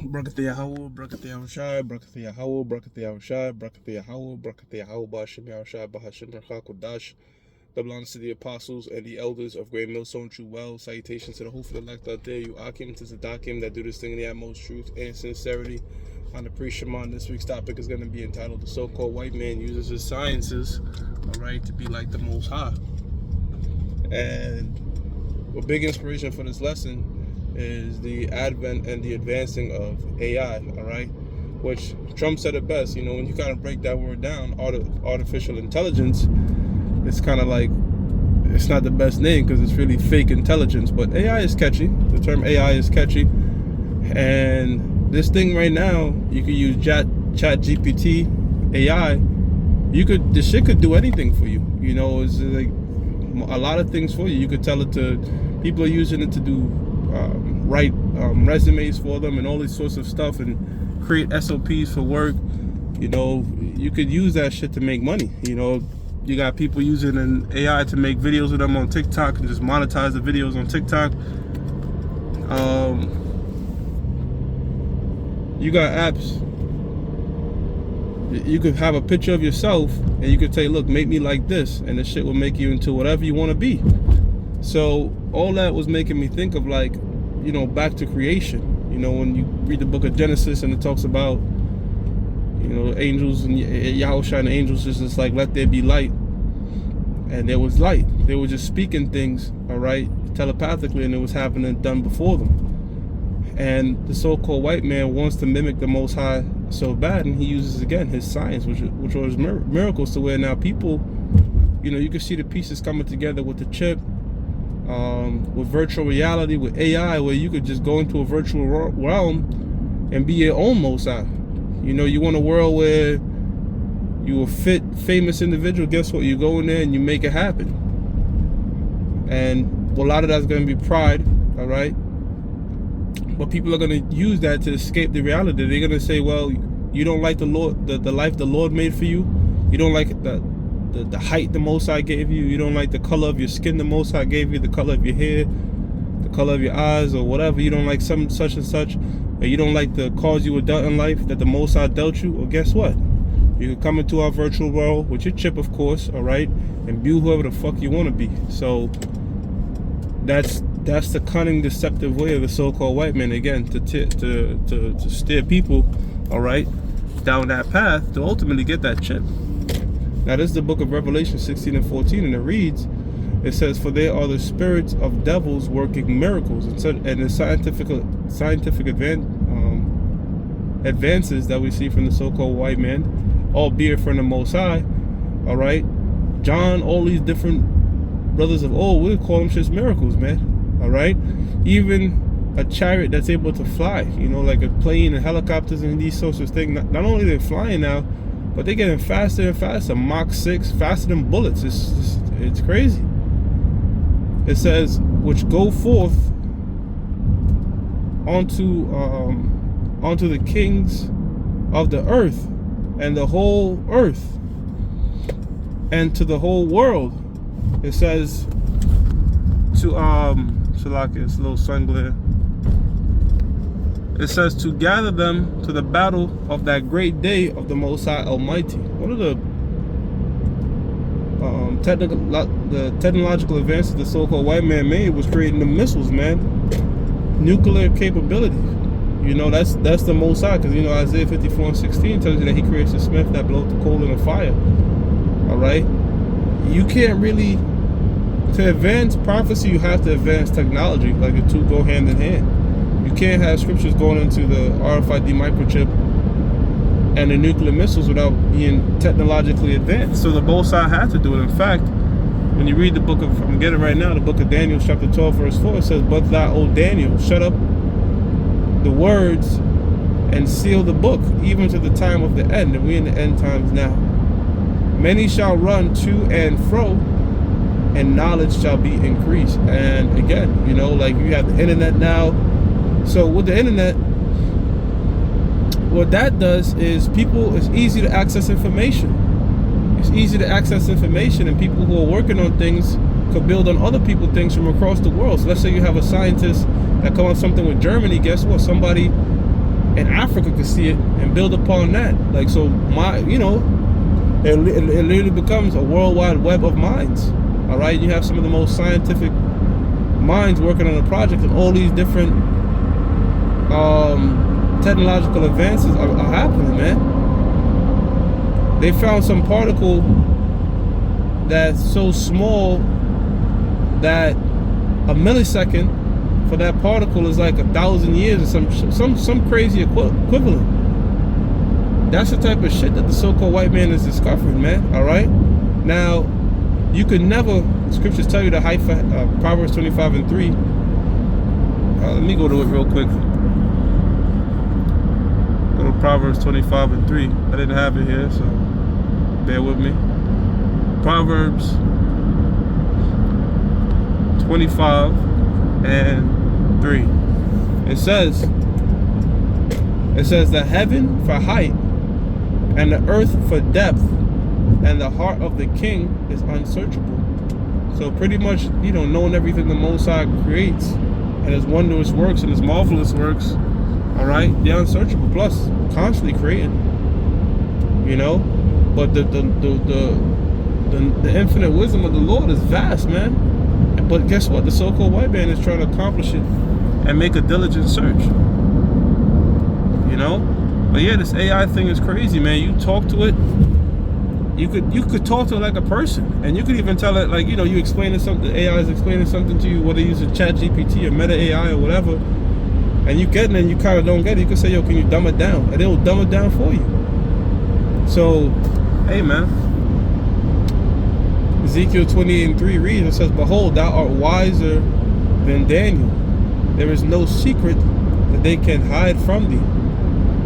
Brakathe Yahweh, Brakathe Yahushai, Brakathe Yahweh, Brakathe Yahushai, Brakathe Yahweh, Brakathe Yahweh, Bashim Yahushai, Bahashim Kodash. Double honors to the apostles and the elders of Great Millstone True Well. Salutations to the hopeful elect out there. You Akim to Zadakim that do this thing in the utmost truth and sincerity. On the pre-Shimon, this week's topic is going to be entitled The So-Called White Man Uses His Sciences, all right, to be like the Most High. And a big inspiration for this lesson is the advent and the advancing of AI, all right? Which Trump said it best, when you kind of break that word down, artificial intelligence, it's kind of like, it's not the best name because it's really fake intelligence, but AI is catchy. The term AI is catchy. And this thing right now, you could use chat GPT, AI, this shit could do anything for you. It's like a lot of things for you. You could tell it to, people are using it to do write resumes for them and all these sorts of stuff and create SOPs for work. You could use that shit to make money. You got people using an AI to make videos with them on TikTok and just monetize the videos on TikTok. You got apps. You could have a picture of yourself and you could say, look, make me like this, and the shit will make you into whatever you want to be. So all that was making me think of, like, back to creation. When you read the book of Genesis and it talks about, angels and Yahushua and the angels just like, let there be light. And there was light. They were just speaking things, all right, telepathically, and it was happening done before them. And the so-called white man wants to mimic the Most High so bad, and he uses, again, his science, which was miracles, to where now people, you can see the pieces coming together with the chip, with virtual reality, with AI, where you could just go into a virtual realm and be your own Most High. You want a world where you a famous individual, guess what? You go in there and you make it happen. And a lot of that's going to be pride, all right? But people are going to use that to escape the reality. They're going to say, well, you don't like the Lord, the life the Lord made for you. You don't like the height the Most High gave you. You don't like the color of your skin the Most High gave you, the color of your hair, the color of your eyes, or whatever. You don't like some such and such. Or you don't like the cause you were dealt in life that the Most High dealt you. Well, guess what? You can come into our virtual world with your chip, of course, all right, and be whoever the fuck you want to be. So that's the cunning, deceptive way of the so-called white man, again, to steer people, all right, down that path to ultimately get that chip. Now, this is the book of Revelation 16 and 14, and it reads, it says, for there are the spirits of devils working miracles, and the scientific advances that we see from the so-called white man, albeit from the Most High, all right, John, all these different brothers of old, we call them just miracles, man, all right? Even a chariot that's able to fly, like a plane and helicopters and these sorts of things. Not only they're flying now, but they're getting faster and faster. Mach 6, faster than bullets. It's crazy. It says, which go forth onto the kings of the earth and the whole earth and to the whole world. It says to Shalaka, it's a little sun glare. It says to gather them to the battle of that great day of the Most High Almighty. One of the technological advances the so-called white man made was creating the missiles, man. Nuclear capability. That's the Most High, because Isaiah 54 and 16 tells you that he creates a smith that blows the coal in the fire. All right, you can't really, to advance prophecy, you have to advance technology. Like, the two go hand in hand. You can't have scriptures going into the RFID microchip and the nuclear missiles without being technologically advanced. So the Most High had to do it. In fact, when you read the book of, I'm getting right now, the book of Daniel, chapter 12, verse 4, it says, but thou, O Daniel, shut up the words and seal the book, even to the time of the end. And we're in the end times now. Many shall run to and fro, and knowledge shall be increased. And again, like, you have the internet now. So with the internet, what that does is it's easy to access information. It's easy to access information, and people who are working on things could build on other people's things from across the world. So let's say you have a scientist that comes up with something with Germany. Guess what? Somebody and Africa could see it and build upon that. Like, so it literally becomes a worldwide web of minds. All right, you have some of the most scientific minds working on a project, and all these different technological advances are happening, man. They found some particle that's so small that a millisecond for that particle is like 1,000 years or some crazy equivalent. That's the type of shit that the so-called white man is discovering, man. All right, now you could never. Scriptures tell you to hide for Proverbs 25:3. Let me go to it real quick. Go to Proverbs 25:3. I didn't have it here, so bear with me. Proverbs 25:3. It says the heaven for height and the earth for depth, and the heart of the king is unsearchable. So pretty much, knowing everything the Most High creates and his wondrous works and his marvelous works, all right, they're unsearchable. Plus, constantly creating, But the infinite wisdom of the Lord is vast, man. But guess what? The so-called white man is trying to accomplish it and make a diligent search. But yeah, this AI thing is crazy, man. You talk to it. You could talk to it like a person, and you could even tell it, like, you explaining something, AI is explaining something to you, whether you're using Chat GPT or Meta AI or whatever, and you get it and you kind of don't get it. You can say, yo, can you dumb it down? And it will dumb it down for you. So, hey, man. Ezekiel 28:3 reads, it says, behold, thou art wiser than Daniel. There is no secret that they can hide from thee.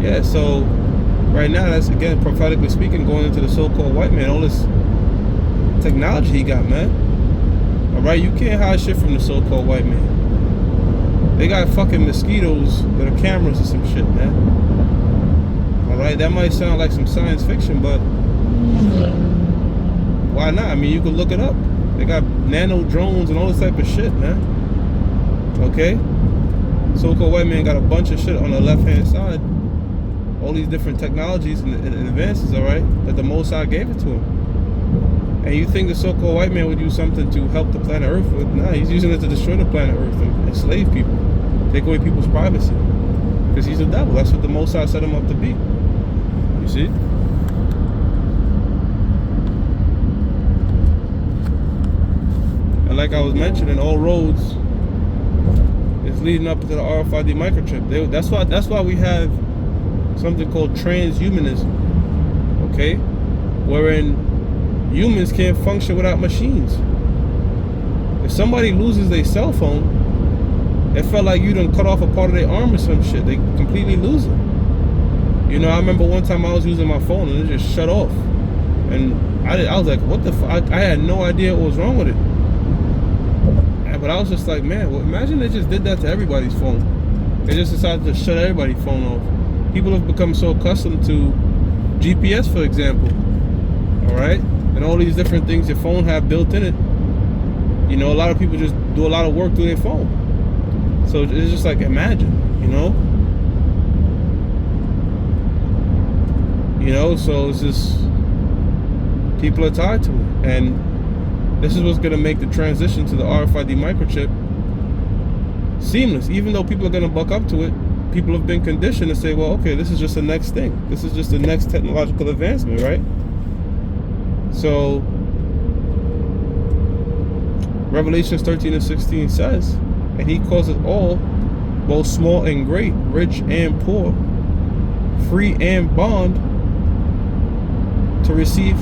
Yeah, so right now, that's, again, prophetically speaking, going into the so-called white man. All this technology he got, man. All right, you can't hide shit from the so-called white man. They got fucking mosquitoes that are cameras or some shit, man. All right, that might sound like some science fiction, but why not? I mean, you can look it up. They got nano drones and all this type of shit, man. Okay? So-called white man got a bunch of shit on the left-hand side. All these different technologies and advances, all right, that the Most High gave it to him. And you think the so-called white man would use something to help the planet Earth with? Nah, he's using it to destroy the planet Earth and enslave people, take away people's privacy. Because he's the devil. That's what the Most High set him up to be. You see? And like I was mentioning, all roads is leading up to the RFID microchip. That's why we have something called transhumanism, okay, wherein humans can't function without machines. If somebody loses their cell phone, it felt like you done cut off a part of their arm or some shit. They completely lose it. I remember one time I was using my phone and it just shut off, and I was like, what the fuck? I had no idea what was wrong with it. But I was just like, man, well, imagine they just did that to everybody's phone. They just decided to shut everybody's phone off. People have become so accustomed to GPS, for example, all right, and all these different things your phone have built in it. A lot of people just do a lot of work through their phone. So it's just like, imagine, so it's just, people are tied to it, and this is what's going to make the transition to the RFID microchip seamless. Even though people are going to buck up to it, people have been conditioned to say, well, okay, this is just the next thing. This is just the next technological advancement, right? So, Revelations 13:16 says, and he causes all, both small and great, rich and poor, free and bond, to receive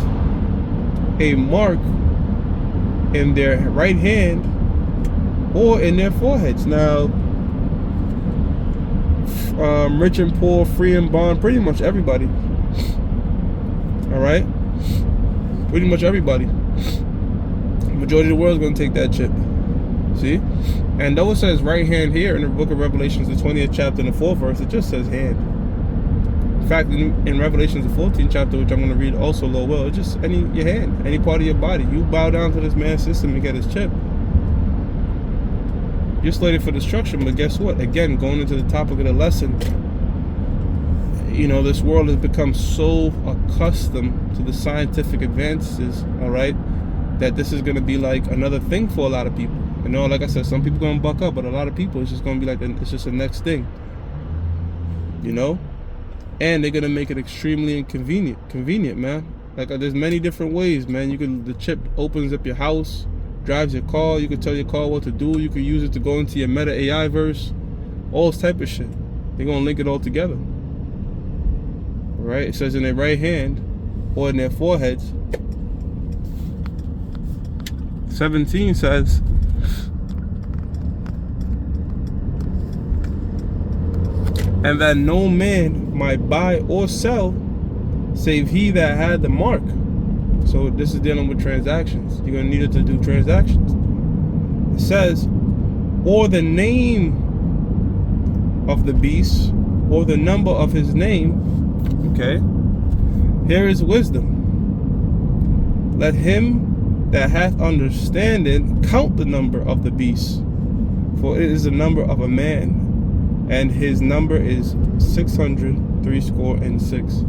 a mark in their right hand or in their foreheads. Now, rich and poor, free and bond, pretty much everybody. All right, pretty much everybody. The majority of the world is going to take that chip. See, and though it says right hand here in the book of Revelations, the 20th chapter and the 4th verse, it just says hand. In fact, in Revelations, the 14th chapter, which I'm going to read also a little well, it's just your hand, any part of your body. You bow down to this man's system and get his chip, you're slated for destruction. But guess what? Again, going into the topic of the lesson, you know, this world has become so accustomed to the scientific advances, all right, that this is going to be like another thing for a lot of people. You know, like I said, some people going to buck up, but a lot of people, it's just going to be like, it's just the next thing, you know? And they're going to make it extremely convenient, man. Like, there's many different ways, man. The chip opens up your house, drives your car. You can tell your car what to do. You can use it to go into your Meta AI verse, all this type of shit. They're going to link it all together. Right? It says in their right hand or in their foreheads. 17 says, and that no man might buy or sell save he that had the mark. So this is dealing with transactions. You're going to need it to do transactions. It says, or the name of the beast, or the number of his name. Okay, here is wisdom. Let him that hath understanding count the number of the beast, for it is the number of a man, and his number is 666.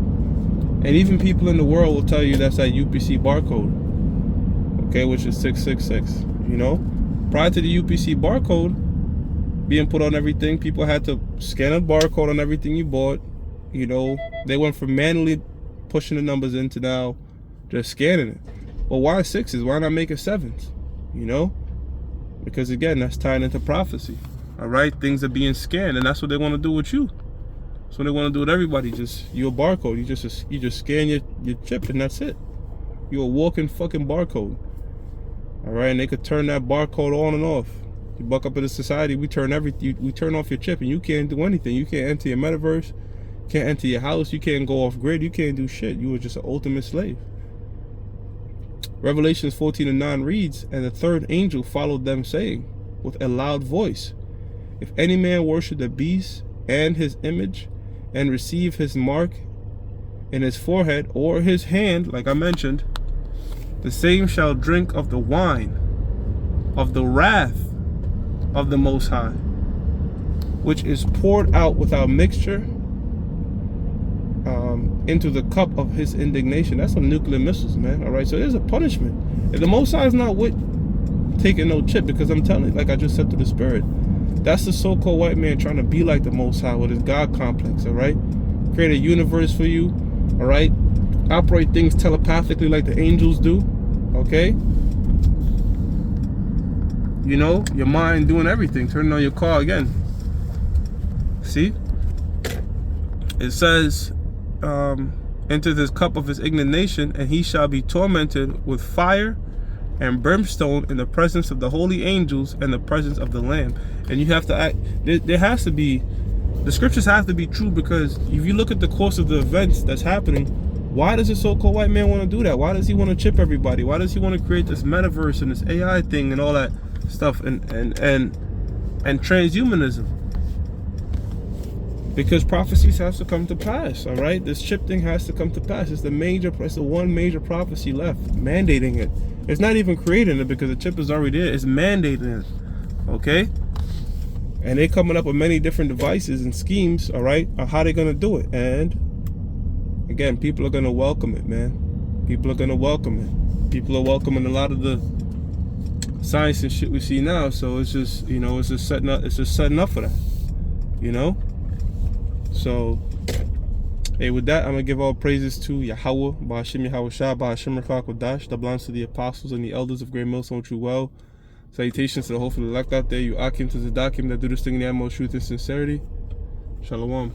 And even people in the world will tell you that's that UPC barcode, okay, which is 666. You know, prior to the UPC barcode being put on everything, people had to scan a barcode on everything you bought. You know, they went from manually pushing the numbers in to now just scanning it. Well, why 6s? Why not make it 7s? You know, because again, that's tied into prophecy. All right, things are being scanned, and that's what they want to do with you. That's what they want to do with everybody. Just your barcode. You just scan your chip, and that's it. You're a walking fucking barcode. All right, and they could turn that barcode on and off. You buck up in the society, we turn everything. We turn off your chip, and you can't do anything. You can't enter your metaverse. Can't enter your house. You can't go off grid. You can't do shit. You were just an ultimate slave. Revelations 14:9 reads, and the third angel followed them, saying with a loud voice, if any man worship the beast and his image, and receive his mark in his forehead or his hand, like I mentioned, the same shall drink of the wine of the wrath of the Most High, which is poured out without mixture into the cup of his indignation. That's some nuclear missiles, man. All right, so there's a punishment. If the Most High is not with taking no chip, because I'm telling you, like I just said to the spirit, that's the so-called white man trying to be like the Most High with his God complex. All right, create a universe for you. All right, operate things telepathically like the angels do. Okay, you know, your mind doing everything, turning on your car again. See, it says, enter this cup of his indignation, and he shall be tormented with fire and brimstone in the presence of the holy angels and the presence of the Lamb. And you have to act, there has to be, the scriptures have to be true, because if you look at the course of the events that's happening, why does the so-called white man want to do that? Why does he want to chip everybody? Why does he want to create this metaverse and this AI thing and all that stuff and transhumanism? Because prophecies have to come to pass, all right? This chip thing has to come to pass. It's the one major prophecy left, mandating it. It's not even creating it, because the chip is already there. It's mandating it, okay? And they're coming up with many different devices and schemes, all right, on how they're going to do it. And again, people are going to welcome it, man. People are going to welcome it. People are welcoming a lot of the science and shit we see now. So it's just, you know, it's just setting up for that, you know? So, hey, with that, I'm going to give all praises to Yahweh, Ba'ashim Yahweh Shah, Ba'ashim Rakak Wadash, that belongs to the apostles and the elders of Great Millstone True Well. Salutations to the hopefully elect out there, you Akim to the Dakim that do this thing in the utmost truth and sincerity. Shalom.